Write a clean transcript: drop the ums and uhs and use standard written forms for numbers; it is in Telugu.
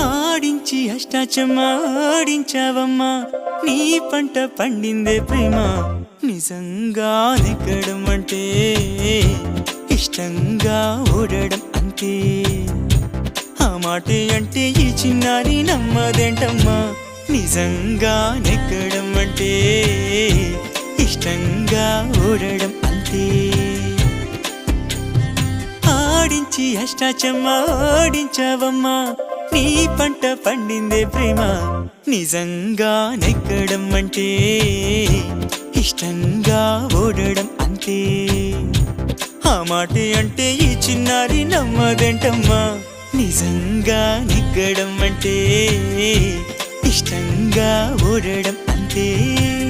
ఆడించి అష్టాచమ్మా ఆడించావమ్మా, నీ పంట పండిందే ప్రేమ. నిజంగా నెగ్గడం అంటే ఇష్టంగా ఓడడం అంతే. ఆ మాటే అంటే ఈ చిన్నారి నమ్మదేంటమ్మా. నిజంగా నెగ్గడం అంటే ఇష్టంగా ఓడడం అంతే. ఆడించి అష్టాచమ్మా ఆడించావమ్మా, నీ పంట పండిందే ప్రేమ. నిజంగా నెగ్గడం అంటే ఇష్టంగా ఓడడం అంతే. ఆ మాటే అంటే ఈ చిన్నారి నమ్మదేంటమ్మా. నిజంగా నెగ్గడం అంటే ఇష్టంగా ఓడడం అంతే.